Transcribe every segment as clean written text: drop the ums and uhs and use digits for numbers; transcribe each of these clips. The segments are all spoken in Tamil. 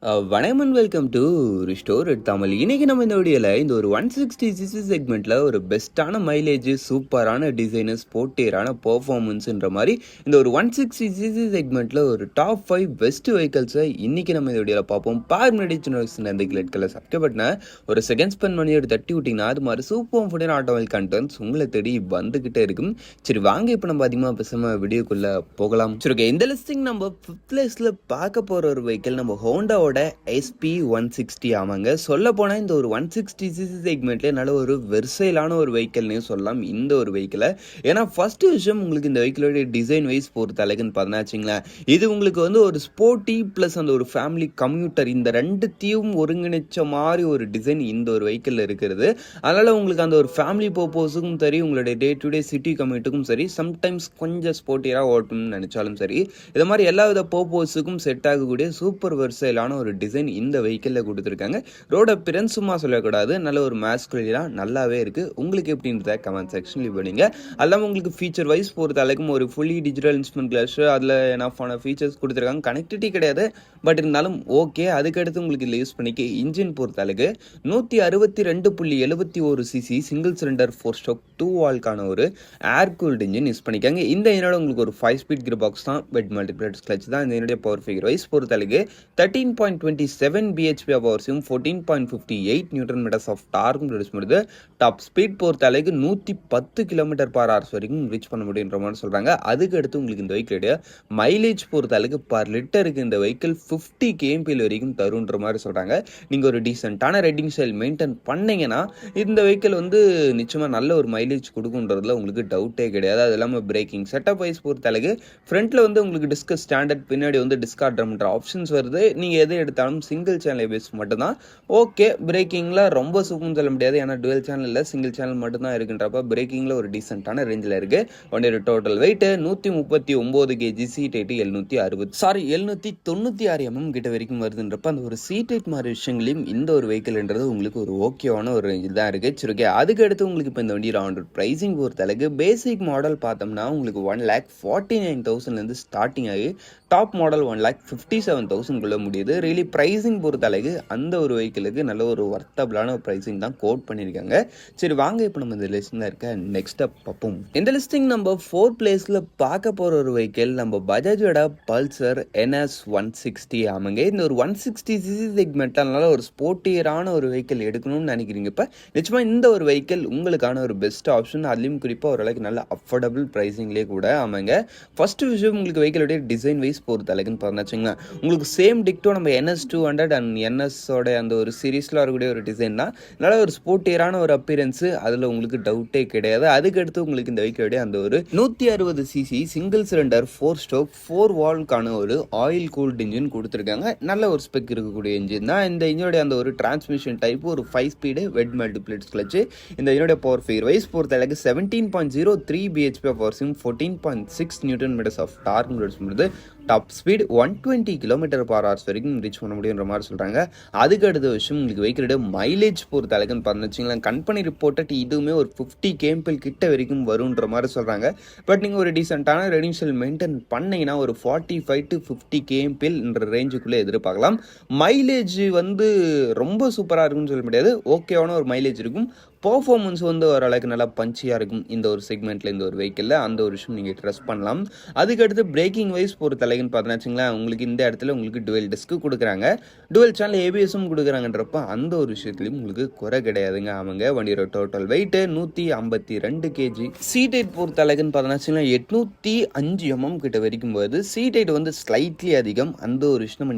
வணக்கம் and welcome to restore Tamil. இன்னைக்கு நம்ம இந்த வீடியோவில் இந்த ஒரு 160cc செக்மெண்ட்டில் ஒரு பெஸ்ட்டான மைலேஜ், சூப்பரான டிசைனு, ஸ்போர்ட்டியரான பர்ஃபார்மன்ஸுன்ற மாதிரி இந்த ஒரு 160cc செக்மெண்ட்டில் ஒரு டாப் 5 பெஸ்ட் வெஹிக்கல்ஸை இன்றைக்கி நம்ம இந்த வீடியோவில் பார்ப்போம். முன்னாடி சின்ன வயசுல இந்த ரெட் கலர் சப்ஸ்கிரைப் பண்ண ஒரு செகண்ட் ஸ்பெண்ட் பண்ணி ஒரு தட்டி விட்டிங்கன்னா அது மாதிரி சூப்பர் ஃபுட்டான ஆட்டோமொபைல் கண்டென்ட்ஸ் உங்களை தேடி வந்துக்கிட்டே இருக்கும். சரி வாங்க இப்போ நம்ம அதிகமாக பேசாமல் வீடியோக்குள்ளே போகலாம். சரி ஓகே, இந்த லிஸ்டிங் நம்ம 5th பிளேஸில் பார்க்க போகிற ஒரு வெஹிக்கல் நம்ம ஹோண்டா SP160. ஆமாங்க, சொல்ல போனால் இந்த ஒரு 160cc செக்மெண்ட்லேயே நல்ல ஒரு வெர்சைலான ஒரு வெஹிக்கல்னே சொல்லலாம் இந்த ஒரு வெஹிக்கிளை. ஏன்னா ஃபர்ஸ்ட் விஷயம் உங்களுக்கு இந்த வெஹிக்கிளோட டிசைன் வைஸ் பொறுத்த அளவுன்னு பார்த்தீங்கன்னா இது உங்களுக்கு வந்து ஒரு ஸ்போர்ட்டி ப்ளஸ் அந்த ஒரு ஃபேமிலி கம்யூட்டர் இந்த ரெண்டுத்தையும் ஒருங்கிணைச்ச மாதிரி ஒரு டிசைன் இந்த ஒரு வெஹிக்கிளில் இருக்கிறது. அதனால் உங்களுக்கு அந்த ஒரு ஃபேமிலி பர்பஸுக்கும் சரி, உங்களுடைய டே டு டே சிட்டி கம்யூட்டுக்கும் சரி, சம்டைம்ஸ் கொஞ்சம் ஸ்போர்ட்டியராக ஓட்டணும்னு நினச்சாலும் சரி, இது மாதிரி எல்லா வித பர்பஸுக்கும் செட் ஆகக்கூடிய சூப்பர் வெர்சைலான ஒரு டிசைன் இந்த வெஹிக்கிளில் கொடுத்துருக்காங்க. ரோட அப்பியரன்ஸ் சும்மா சொல்லக்கூடாது, நல்ல ஒரு மேஸ்குலிட்டியாக நல்லாவே இருக்குது. உங்களுக்கு எப்படின்றத கமெண்ட் செக்ஷன்ல பண்ணுங்க. அல்லாமல் உங்களுக்கு ஃபீச்சர் வைஸ் பொறுத்த அளவுக்கும் ஒரு ஃபுல்லி டிஜிட்டல் இன்ஸ்ட்ருமெண்ட் கிளாஸ், அதில் என்னாஃபான ஃபீச்சர்ஸ் கொடுத்துருக்காங்க. கனெக்டிவிட்டி கிடையாது, பட் இருந்தாலும் ஓகே. அதுக்கடுத்து உங்களுக்கு இதில் யூஸ் பண்ணிக்க இன்ஜின் பொறுத்த அளவுக்கு 162.71cc சிங்கிள் சிலிண்டர் 4 ஸ்ட்ரோக் 2 வால்கான ஒரு ஏர் கூல்டு இன்ஜின் யூஸ் பண்ணிக்காங்க. இந்த என்னோட உங்களுக்கு ஒரு 5 ஸ்பீட் கியர் பாக்ஸ் தான், பெட் மல்டிபிளேட் கிளச் தான். இந்த என்னுடைய பவர் ஃபிகர் வைஸ் பொறுத்த அளவுக்கு 13.27 bhp of அவர்ஸையும் 14.58 நியூட்டன் மீட்டர்ஸ் ஆஃப் டார்க்கும் ப்ரொடியூஸ் பண்ணுது. டாப் ஸ்பீட் பொறுத்த அளவுக்கு 110 km/h வரைக்கும் ரீச் பண்ண முடியுன்ற மாதிரி சொல்கிறாங்க. அதுக்கு அடுத்து உங்களுக்கு இந்த வெஹிக்கிளுடைய மைலேஜ் பொறுத்த அளவுக்கு பர் லிட்டருக்கு இந்த வெஹிக்கிள் 50 kmph வரைக்கும் தருன்ற மாதிரி சொல்கிறாங்க. நீங்கள் ஒரு டீசெண்டான ரைடிங் ஸ்டைல் மெயின்டைன் பண்ணீங்கன்னா இந்த வெஹிக்கிள் வந்து நிச்சயமாக நல்ல ஒரு மைலேஜ் கொடுக்குன்றதுல உங்களுக்கு டவுட்டே கிடையாது. அது இல்லாமல் பிரேக்கிங் செட்டப் வைஸ் பொறுத்த அளவுக்கு ஃப்ரண்ட்டில் வந்து உங்களுக்கு டிஸ்க் ஸ்டாண்டர்ட், பின்னாடி வந்து டிஸ்கார்ட்ன்ற ஆப்ஷன்ஸ் வருது. நீங்கள் எதை எடுத்தாலும் சிங்கிள் சேனல் ஏபிஎஸ் மட்டும்தான். ஓகே, பிரேக்கிங்கில் ரொம்ப சூப்பர்னு சொல்ல முடியாது, ஏன்னா டுவெல் சேனல் இல்லை, சிங்கிள் சேனல் மட்டும்தான் இருக்குன்றப்ப பிரேக்கிங்கில் ஒரு டீசென்டான ரேஞ்சில் இருக்குது. வண்டியோட total weight 139 kg, seat height 796 mm கிட்ட வரைக்கும் வருதுன்றப்ப அந்த ஒரு சீட் ஹைட் மாதிரி விஷயங்களையும் இந்த ஒரு வெஹிக்கிள்ன்றது உங்களுக்கு ஒரு ஓகேவான ஒரு ரேஞ்சில் தான் இருக்குது. சரி ஓகே, அதுக்கு அடுத்து உங்களுக்கு இப்போ இந்த வண்டியோட ஆன் ப்ரைஸிங் பொறுத்த அளவுக்கு பேசிக் மாடல் பார்த்தோம்னா உங்களுக்கு 1,49,000 ஸ்டார்டிங் ஆகி டாப் மாடல் 1,57,000 முடியுது. ரியலி ப்ரைஸிங் பொறுத்த அளவுக்கு அந்த ஒரு வெஹிக்கிளுக்கு நல்ல ஒரு வர்த்தபிளான ப்ரைஸிங் தான் கோட் பண்ணியிருக்காங்க. சரி வாங்க இப்போ நம்ம இந்த லிஸ்ட்டில் இருக்க நெக்ஸ்ட் அப் பார்ப்போம். இந்த லிஸ்டிங் நம்ம 4th பிளேஸில் பார்க்க போகிற ஒரு வெஹிக்கிள் நம்ம பஜாஜோட பல்சர் NS160. ஆமாங்க, இந்த ஒரு 160cc செக்மெண்ட்னால ஒரு ஸ்போர்ட்டியரான ஒரு வெஹிக்கிள் எடுக்கணும்னு நினைக்கிறீங்க. இப்போ நிச்சயமாக இந்த ஒரு வெஹிக்கிள் உங்களுக்கான ஒரு பெஸ்ட் ஆப்ஷன், அதுலேயும் குறிப்பாக ஓரளவுக்கு நல்ல அஃபோர்டபுள் ப்ரைஸிங்லேயே கூட. ஆமாங்க, ஃபர்ஸ்ட் விஷயம் உங்களுக்கு வெஹிக்கிளுடைய டிசைன் வைஸ் பொறுத்த அளவுக்குன்னு பார்த்தீங்கன்னா உங்களுக்கு சேம் டிக்டோ நம்ம NS200 அண்ட் NSோட அந்த ஒரு சீரீஸில் வரக்கூடிய ஒரு டிசைன் தான். நல்ல ஒரு ஸ்போர்ட்டியரான ஒரு அப்பியரன்ஸு, அதில் உங்களுக்கு டவுட்டே கிடையாது. அதுக்கடுத்து உங்களுக்கு இந்த வெஹிக்கிளுடைய அந்த ஒரு 160cc சிங்கிள் சிலிண்டர் 4 ஸ்ட்ரோக் 4 வால்கான ஒரு ஆயில் கூல்டு இன்ஜின் கொடுத்துருக்காங்க. நல்ல ஒரு ஸ்பெக் இருக்கக்கூடிய இன்ஜின் தான். இந்த இன்ஜினுடைய அந்த ஒரு டிரான்ஸ்மிஷன் டைப் ஒரு 5 ஸ்பீடு வெட் மல்டிபிளேட் கிளச். இந்த இன்ஜினுடைய பவர் ஃபிகர் வைஸ் பொறுத்த அளவுக்கு 17.03 bhp of அவர்ஸையும் 14.6 newton metres of torque produce பண்ணுது. டாப் ஸ்பீட் 120 km/h வரைக்கும் ரீச் பண்ண முடியுன்ற மாதிரி சொல்கிறாங்க. அதுக்கு அடுத்த விஷயம் உங்களுக்கு வெஹிக்கிளோட மைலேஜ் பொறுத்த அளவுக்குன்னு பார்த்தீங்கன்னா கம்பெனி ரிப்போர்ட்டட் இதுவுமே ஒரு 50 kmph கிட்ட வரைக்கும் வரும்ன்ற மாதிரி சொல்கிறாங்க. பட் நீங்கள் ஒரு டீசெண்டான ரைடிங் ஸ்டைல் மெயின்டைன் பண்ணீங்கன்னா ஒரு 45 to 50 kmph ரேஞ்சுக்குள்ளே எதிர்பார்க்கலாம். மைலேஜ் வந்து ரொம்ப சூப்பராக இருக்குன்னு சொல்ல முடியாது, ஓகேவான ஒரு மைலேஜ் இருக்கும். பர்ஃபார்மன்ஸ் வந்து ஓரளவுக்கு நல்லா பஞ்சியாக இருக்கும் இந்த ஒரு செக்மெண்ட்டில், இந்த ஒரு வெஹிக்கிளில். அந்த ஒரு விஷயம் நீங்கள் ட்ரெஸ் பண்ணலாம். அதுக்கடுத்து பிரேக்கிங் வைஸ் பொறுத்த அளவுன்னு பார்த்தீங்கன்னா உங்களுக்கு இந்த இடத்துல உங்களுக்கு டுவெல் டிஸ்க்கு கொடுக்குறாங்க, டுவெல் சேனல் ஏபிஎஸும் கொடுக்குறாங்கன்றப்ப அந்த ஒரு விஷயத்துலையும் உங்களுக்கு குறை கிடையாதுங்க. அவங்க வண்டியோட total weight 152 kg. Seat height பொறுத்த அளவுக்குன்னு பார்த்தீங்கன்னா 805 mm கிட்ட வரைக்கும் போகுது. சீட் ஹைட் வந்து ஸ்லைட்லி அதிகம், அந்த ஒரு விஷயம்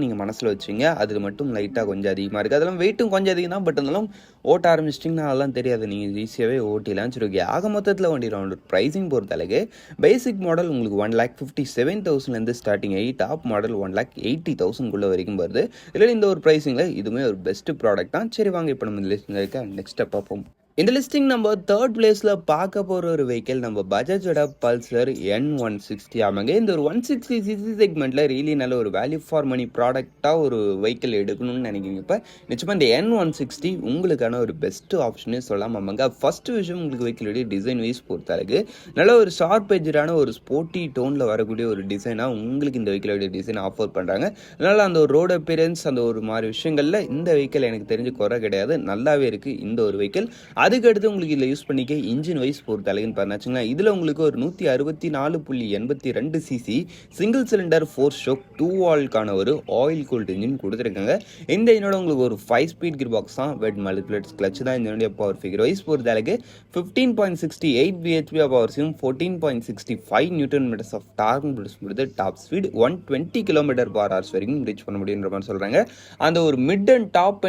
நீங்கள் மனசில் வச்சுங்க. அது மட்டும் லைட்டாக கொஞ்சம் அதிகமாக இருக்குது. அதெல்லாம் வெயிட்டும் கொஞ்சம் அதிகம் தான், பட் இருந்தாலும் ஓட்ட ஆரம்பிச்சிட்டிங்கன்னா அதெல்லாம் தெரியாது, நீங்கள் ஈஸியாகவே ஓட்டிலாம். சரி ஓகே, ஆக மொத்தத்தில் வண்டியோட ப்ரைஸிங் பொறுத்த அளவுக்கு பேசிக் மாடல் உங்களுக்கு 1,57,000 ஸ்டார்டிங் ஆகி டாப் மாடல் 1,80,000 வரைக்கும் வருது. இல்லை இந்த ஒரு ப்ரைஸிங்கில் இதுவுமே ஒரு பெஸ்ட் ப்ராடக்ட் தான். சரி வாங்க இப்போ நம்ம லிஸ்ட்டில் இருக்க நெக்ஸ்ட் பார்ப்போம். இந்த லிஸ்டிங் நம்ம தேர்ட் பிளேஸில் பார்க்க போகிற ஒரு வெஹிக்கிள் நம்ம பஜாஜோட பல்சர் N160 ஆமாங்க. இந்த ஒரு 160 சிசி செக்மெண்ட்டில் ரியலி நல்ல ஒரு வேல்யூ ஃபார் மணி ப்ராடக்டாக ஒரு வெஹிக்கிள் எடுக்கணும்னு நினைக்கிறீங்க. இப்போ நிச்சயமாக இந்த N160 உங்களுக்கான ஒரு பெஸ்ட்டு ஆப்ஷனே சொல்லலாம் ஆமாங்க. ஃபஸ்ட்டு விஷயம் உங்களுக்கு வெஹிக்கிளுடைய டிசைன் வைஸ் பொறுத்தளவுக்கு நல்ல ஒரு ஷார்ப் எஜ்ஜான ஒரு ஸ்போர்ட்டி டோனில் வரக்கூடிய ஒரு டிசைனாக உங்களுக்கு இந்த வெஹிக்கிளுடைய டிசைன் ஆஃபர் பண்ணுறாங்க. அதனால் அந்த ஒரு ரோடு அப்பியரன்ஸ் அந்த ஒரு மாதிரி விஷயங்களில் இந்த வெஹிக்கிள் எனக்கு தெரிஞ்சு குறை கிடையாது, நல்லாவே இருக்குது இந்த ஒரு வெஹிக்கிள். அதுக்கடுத்து உங்களுக்கு இதில் யூஸ் பண்ணிக்க இன்ஜின் வைஸ் பொறுத்த அளவுன்னு பார்த்தாச்சுங்களா, இதில் உங்களுக்கு ஒரு 164.82 சிசி சிங்கிள் சிலிண்டர் 4 ஸ்ட்ரோக் 2 வால்க்கான ஒரு ஆயில் கூல்ட் இன்ஜின் கொடுத்துருக்காங்க. இந்த இன்ஜினோட உங்களுக்கு ஒரு 5 ஸ்பீட் கியர் பாக்ஸ் தான், வெட் மல்டிபிளேட்ஸ் கிளச் தான் இதனுடைய பவர் ஃபிகர் வைஸ் பொறுத்த அளவுக்கு 15.68 பிஹெச்பி ஆஃப் பவர்ஸையும் 14.65 நியூட்டன் மீட்டர்ஸ் ஆஃப் டார்க் கொடுத்து டாப் ஸ்பீட் 120 km/h வரைக்கும் ரீச் பண்ண முடியுன்ற மாதிரி சொல்கிறாங்க. அந்த ஒரு மிட் அண்ட் டாப்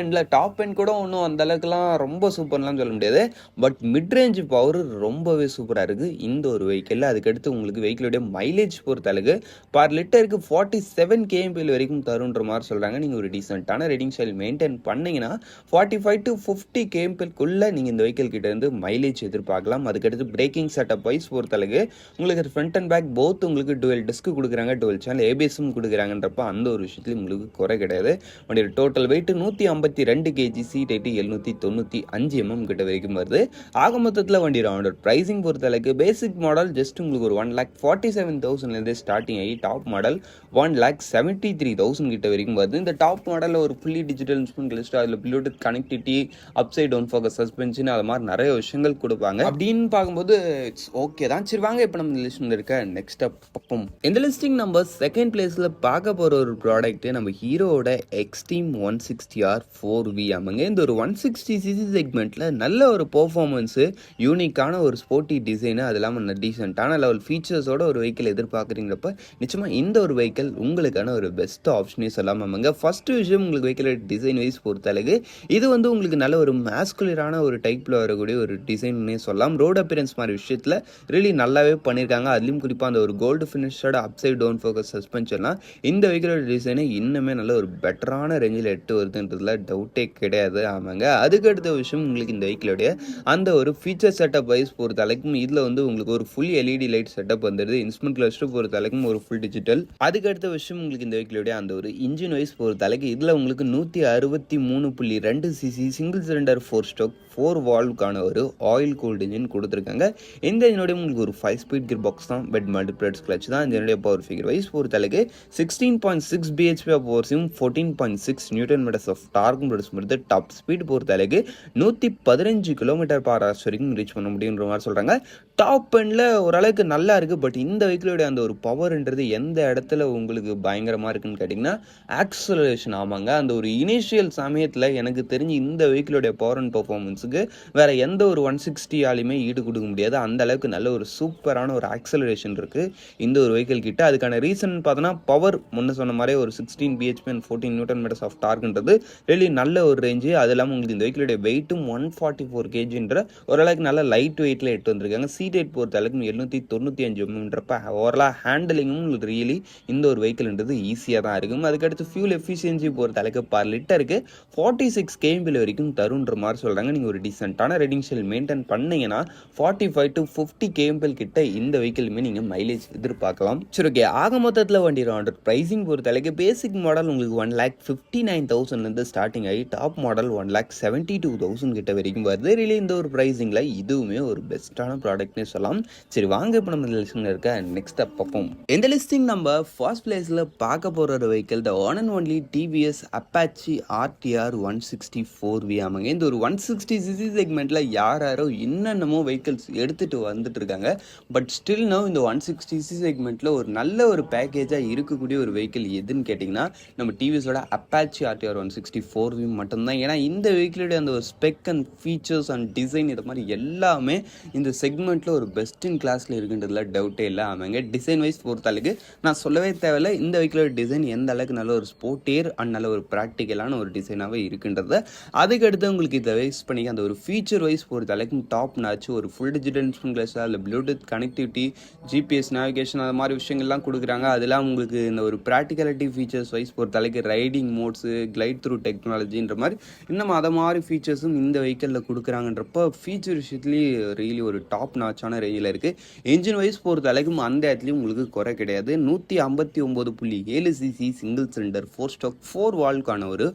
எண்ட் கூட ஒன்றும் அந்த அளவுக்குலாம் ரொம்ப சூப்பர்லாம் சொல்ல முடியாது, பட் மிட் ரேஞ்ச் பவர் ரொம்பவே சூப்பராக இருக்குது இந்த ஒரு வெஹிக்கிள். அதுக்கடுத்து உங்களுக்கு வெஹிக்கிளுடைய மைலேஜ் பொறுத்த அளவுக்கு பர் லிட்டருக்கு 47 kmpl வரைக்கும் தருன்ற மாதிரி சொல்கிறாங்க. நீங்கள் ஒரு டீசெண்டான ரைடிங் ஸ்டைல் மெயின்டைன் பண்ணிங்கன்னா 45 to 50 kmpl நீங்கள் இந்த வெஹிக்கிள் கிட்ட இருந்து மைலேஜ் எதிர்பார்க்கலாம். அதுக்கடுத்து பிரேக்கிங் செட்டப் வைஸ் பொறுத்த அளவுக்கு உங்களுக்கு ஃப்ரண்ட் அண்ட் பேக் போத் உங்களுக்கு டுவெல் டிஸ்க் கொடுக்குறாங்க, டுவெல் சேனல் ஏபிஎஸும் கொடுக்குறாங்கன்றப்ப அந்த ஒரு விஷயத்துலையும் உங்களுக்கு குறை கிடையாது. வண்டியோட total weight 152 kg, seat height 795 mm கிட்ட வரைக்கும் வருது. ஆக மொத்தத்தில் வண்டியோட பிரைசிங் பொறுத்த அளவுக்கு பேசிக் மாடல் ஜஸ்ட் உங்களுக்கு ஒரு 1,47,000 ஸ்டார்டிங் ஆகி டாப் மாடல் 1,73,000 கிட்ட வரைக்கும் வருது. இந்த டாப் மாடலில் ஒரு ஃபுல்லி டிஜிட்டல் இன்ஸ்ட்ருமெண்ட் லிஸ்ட், அதில் Bluetooth connectivity, upside down forks suspension, அது மாதிரி நிறைய விஷயங்கள் கொடுப்பாங்க. அப்படின்னு பார்க்கும்போது இட்ஸ் ஓகே தான். சரி வாங்க இப்போ நம்ம லிஸ்ட்டில் இருக்க நெக்ஸ்ட் பார்ப்போம். இந்த லிஸ்டிங் நம்ம செகண்ட் பிளேஸில் பார்க்க போகிற ஒரு ப்ராடக்ட் நம்ம ஹீரோவோட எக்ஸ்ட்ரீம் 160R 4V ஆமாங்க. இந்த ஒரு 160 சிசி செக்மெண்ட்டில் நல்ல ஒரு பெர்ஃபார்மன்ஸு, யூனிக்கான ஒரு ஸ்போர்ட்டி டிசைனு, அது இல்லாமல் டீசெண்டான லெவல் ஃபீச்சர்ஸோட ஒரு வெஹிக்கிள் எதிர்பார்க்குறீங்கிறப்ப நிச்சயமாக இந்த ஒரு வெஹிக்கிள் உங்களுக்கான ஒரு பெஸ்ட் ஆப்ஷனே சொல்லாமாங்க. ஃபஸ்ட்டு விஷயம் உங்களுக்கு வெஹிக்கிள் டிசைன் வைஸ் பொறுத்தளவுக்கு இது வந்து உங்களுக்கு நல்ல ஒரு மேஸ்குலரான ஒரு டைப்பில் வரக்கூடிய ஒரு டிசைன்னே சொல்லலாம். ரோட் அப்பியரன்ஸ் மாதிரி விஷயத்தில் ரியலி நல்லாவே பண்ணியிருக்காங்க. அதுலேயும் குறிப்பாக அந்த ஒரு கோல்டு ஃபினிஷோட அப்சைட் டவுன் ஃபோக்கஸ் சஸ்பென்ஷன்லாம் இந்த வெஹிக்கிளோட டிசைனை இன்னுமே நல்ல ஒரு பெட்டரான ரேஞ்சில் எட்டு வருதுன்றதுல டவுட்டே கிடையாது ஆமாங்க. அதுக்கடுத்த விஷயம் உங்களுக்கு இந்த வெஹிக்கிளோடைய அந்த ஒரு ஃபீச்சர் செட்டப் வைஸ் பொறுத்த அளவுக்கும் இதில் வந்து உங்களுக்கு ஒரு ஃபுல் எல்இடி லைட் செட்டப் வந்துடுது. இன்ஸ்ட்ருமெண்ட் கிளஸ்டர் பொறுத்த அளவுக்கும் ஒரு ஃபுல் டிஜிட்டல். அதுக்கடுத்த விஷயம் உங்களுக்கு இந்த வெஹிக்கிளோடைய அந்த ஒரு இன்ஜின் வைஸ் பொறுத்த அளவுக்கு இதில் உங்களுக்கு 163.2 சிசி சிங்கிள் சிலிண்டர் 4 ஸ்ட்ரோக் 4 வால்வுக்கான ஒரு ஆயில் கூல்டு இன்ஜின் கொடுத்துருக்காங்க. இந்த இன்ஜினோட உங்களுக்கு ஒரு 5 ஸ்பீட் கியர் பாக்ஸ் தான், பெட் மல்டிபிளேட்ஸ் கிளச் தான். இதனுடைய பவர் ஃபிகர் வைஸ் பொறுத்த அளவுக்கு 16.6 பிஹெச்பி ஆஃப் பவர்ஸையும் 14.6 நியூட்டன் மீட்டர்ஸ் ஆஃப் டார்க் கொடுத்து டாப் ஸ்பீட் பொறுத்த அளவுக்கு 115 km/h வரைக்கும் ரீச் பண்ண முடியுன்ற மாதிரி சொல்கிறாங்க. டாப் எண்டில் ஓரளவுக்கு நல்லா இருக்குது, பட் இந்த வெஹிக்கிளோட அந்த ஒரு பவர்ன்றது எந்த இடத்துல உங்களுக்கு பயங்கரமாக இருக்குன்னு கேட்டிங்கன்னா ஆக்சலரேஷன் ஆமாங்க. அந்த ஒரு இனிஷியல் சமயத்தில் எனக்கு தெரிஞ்சு இந்த வெஹிக்கிளோடைய பவர் அண்ட் பர்ஃபார்மன்ஸுக்கு வேறு எந்த ஒரு 160 ஆலையுமே ஈடு கொடுக்க முடியாது. அந்த அளவுக்கு நல்ல ஒரு சூப்பரான ஒரு ஆக்சலரேஷன் இருக்குது இந்த ஒரு வெஹிக்கிள் கிட்ட. அதுக்கான ரீசன் பார்த்தோன்னா பவர் முன்ன சொன்ன மாதிரி ஒரு 16 BHP and 14 newton metres of டார்க்ன்றது ரியலி நல்ல ஒரு ரேஞ்சு. அது இல்லாமல் உங்களுக்கு இந்த வெஹிக்கிளோடைய வெயிட்டும் 144 kgன்ற ஓரளவுக்கு நல்ல லைட் வெயிட்டில் எட்டு வந்திருக்காங்க. சீட் ஹைட் பொறுத்த அளவுக்கு 795 mmன்றப்ப ஓவராலாக ஹேண்டலிங்கும் உங்களுக்கு ரியலி இந்த ஒரு வெஹிக்கிள்ன்றது ஈஸியாக தான் இருக்கும். அதுக்கடுத்து ஃபியூல் எஃபிஷியன்சி பொறுத்த அளவுக்கு பர் லிட்டருக்கு 46 kmpl வரைக்கும் தருன்ற மாதிரி சொல்கிறாங்க. நீங்கள் ஒரு டீசெண்டான ரைடிங் ஸ்டைல் மெயின்டைன் பண்ணீங்கன்னா 45 to 50 kmpl கிட்ட இந்த வெஹிக்கிளுமே நீங்கள் மைலேஜ் எதிர்பார்க்கலாம். சரி ஓகே, ஆக மொத்தத்தில் வண்டியோட ப்ரைஸிங் பொறுத்த அளவுக்கு பேசிக் மாடல் உங்களுக்கு 1,59,000 ஸ்டார்டிங் ஆகி டாப் மாடல் 1,72,000 கிட்ட வரைக்கும் வருது. ரியலி இந்த ஒரு ப்ரைஸிங்கில் இதுவுமே ஒரு பெஸ்ட்டான ப்ராடக்ட்னே சொல்லலாம். சரி வாங்க இப்போ நம்ம லிஸ்டில் இருக்க நெக்ஸ்ட் பார்ப்போம். இந்த லிஸ்டிங் நம்ம ஃபர்ஸ்ட் பிளேஸில் பார்க்க போகிற ஒரு vehicle the one and only TVS Apache RTR 160 4V ஆமாங்க. இந்த ஒரு 160 சிசி செக்மெண்ட்டில் யாரோ என்னென்னமோ வெஹிக்கிள்ஸ் எடுத்துகிட்டு வந்துட்டு இருக்காங்க. பட் ஸ்டில் நோ இந்த 160 சிசி செக்மெண்ட்டில் ஒரு நல்ல ஒரு பேக்கேஜாக இருக்கக்கூடிய ஒரு வெஹிக்கிள் எதுன்னு கேட்டிங்கன்னா நம்ம டிவிஎஸோட அப்பாச்சி RTR 160 4V மட்டும்தான். ஏன்னா இந்த வெஹிக்கிளோட அந்த ஒரு spec and features and design இது மாதிரி எல்லாமே இந்த செக்மெண்ட்டில் ஒரு பெஸ்ட் இன் கிளாஸில் இருக்குன்றதுல டவுட்டே இல்லை ஆமாங்க. டிசைன் வைஸ் பொறுத்தளவுக்கு நான் சொல்லவே தேவையில்லை, இந்த வெஹிக்கிளோட டிசைன் எந்த அளவுக்கு நல்ல ஒரு ஸ்போர்ட்டியர் அண்ட் நல்ல ஒரு ப்ராக்டிக்கலான ஒரு டிசைனாகவே இருக்குன்றத. அதுக்கடுத்து உங்களுக்கு இதை வைஸ் பண்ணி அந்த ஒரு ஃபீச்சர் வைஸ் பொறுத்த அளவுக்கு டாப் நாச்சு ஒரு ஃபுல் டிஜிட்டல் இன்ஸ்ட்ருமெண்ட் கிளாஸாக இல்லை ப்ளூடூத் கனெக்டிவிட்டி, ஜிபிஎஸ் நேவிகேஷன் அது மாதிரி விஷயங்கள்லாம் கொடுக்குறாங்க. அதெல்லாம் உங்களுக்கு இந்த ஒரு ப்ராக்டிகலிட்டி ஃபீச்சர்ஸ் வைஸ் பொறுத்த அளவுக்கு ரைடிங் மோட்ஸு, கிளைட் த்ரூ டெக்னாலஜின்ற மாதிரி இன்னும் அதை மாதிரி ஃபீச்சர்ஸும் இந்த வெஹிக்கிளில் கொடுக்குறாங்கன்றப்ப ஃபீச்சர் விஷயத்துலேயும் ரியலி ஒரு டாப் நாச்சான ரேஞ்சில் இருக்குது. என்ஜின் வைஸ் பொறுத்த அளவுக்கு அந்த இடத்துலையும் உங்களுக்கு குறை கிடையாது. 159.7 சிசி சிங்கிள் சிலிண்டர் 4 ஸ்ட்ரோக் 4 வால்வ்க்கான ஒரு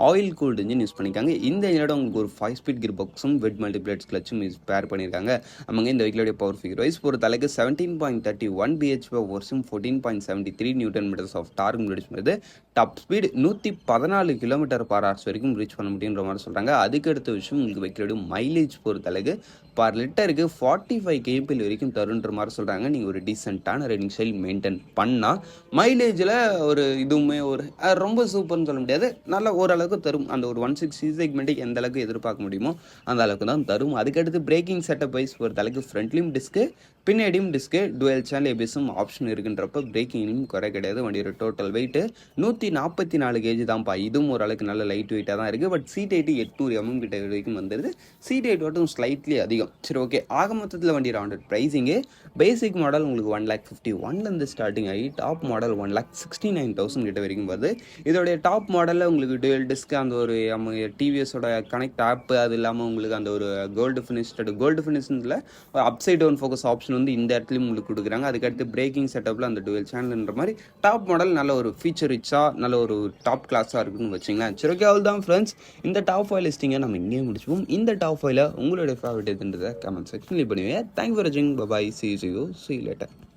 ஆயில் கூல்டு இன்ஜின் யூஸ் பண்ணியிருக்காங்க. இந்த இன்ஜினோட உங்களுக்கு ஒரு 5 ஸ்பீட் கியர் பாக்ஸும் வெட் மல்டிப்ளேட்ஸ் கிளச்சும் பேர் பண்ணியிருக்காங்க. அவங்க இந்த வெஹிக்கிளோட பவர் ஃபிகர் வைஸ் பொறுத்த அளவுக்கு 17.31 bhp வருஷம் 14.73 newton metres of torque reach பண்ணுது. டாப் ஸ்பீட் 114 km/h வரைக்கும் ரீச் பண்ண முடியுன்ற மாதிரி சொல்கிறாங்க. அதுக்கு அடுத்த விஷயம் உங்களுக்கு வெஹிக்கிளோட மைலேஜ் பொறுத்த அளவுக்கு பர் லிட்டருக்கு 45 kpl வரைக்கும் தருன்ற மாதிரி சொல்கிறாங்க. நீங்கள் ஒரு டீசெண்டான ரைடிங் ஸ்டைல் மெயின்டைன் பண்ணால் மைலேஜில் ஒரு இதுவுமே ஒரு ரொம்ப சூப்பர்னு சொல்ல முடியாது, நல்ல ஓரளவுக்கு தரும். அந்த ஒரு 160 செக்மெண்ட்டுக்கு எந்த அளவுக்கு எதிர்பார்க்க முடியுமோ அந்த அளவுக்கு தான் தரும். அதுக்கடுத்து பிரேக்கிங் செட்டப் வைஸ் பொறுத்த அளவுக்கு ஃப்ரண்ட்லையும் டிஸ்க்கு பின்னாடியும் டிஸ்க்கு டுவெல் சேனல் ஏபிஎஸும் ஆப்ஷன் இருக்குன்றப்ப பிரேக்கிங்லையும் குறை கிடையாது. வண்டியோட டோட்டல் வெயிட்டு 144 kg தான்ப்பா. இதுவும் ஓரளவுக்கு நல்ல லைட் வெயிட்டாக தான் இருக்குது. பட் சீட் ஹைட்டு 800 mm கிட்ட வரைக்கும் வந்துடுது. சீட் ஹைட் மட்டும் ஸ்லைட்லி அதிகம். சரி, ஓகே. ஆக மொத்தத்தில் வண்டி ரவுண்டட் ப்ரைஸிங்கு பேசிக் மாடல் உங்களுக்கு 1,51,000 ஸ்டார்டிங் ஆகி டாப் மாடல் 1,69,000 கிட்ட வரைக்கும் வருது. இதோடைய டாப் மாடலில் உங்களுக்கு டுவெல் டிஸ்க் அந்த ஒரு டிவிஎஸோட கனெக்ட் ஆப், அது இல்லாமல் உங்களுக்கு அந்த ஒரு கோல்டு ஃபினிஷில் அப்சைட் டவுன் ஃபோக்கஸ் ஆப்ஷன் வந்து இந்த இடத்துலையும் உங்களுக்கு கொடுக்குறாங்க. அதுக்கடுத்து பிரேக்கிங் செட்டப்பில் அந்த டுவெல் சேனல்ன்ற மாதிரி டாப் மாடல் நல்ல ஒரு ஃபீச்சர் ரிச்சாக நல்ல ஒரு டாப் கிளாஸாக இருக்குன்னு வச்சிங்களேன். சரி, ஓகே. அவ்வளோ தான் ஃப்ரெண்ட்ஸ், இந்த டாப் ஃபைவ் லிஸ்டிங்கை நம்ம இங்கேயே முடிச்சுப்போம். இந்த டாப் ஃபைவ்ல உங்களுடைய ஃபேவரட் எதுன்றதை கமெண்ட் செக்ஷன்லேயே பண்ணுவேன். தேங்க்யூ ஃபார் வாட்சிங். பை. See you later.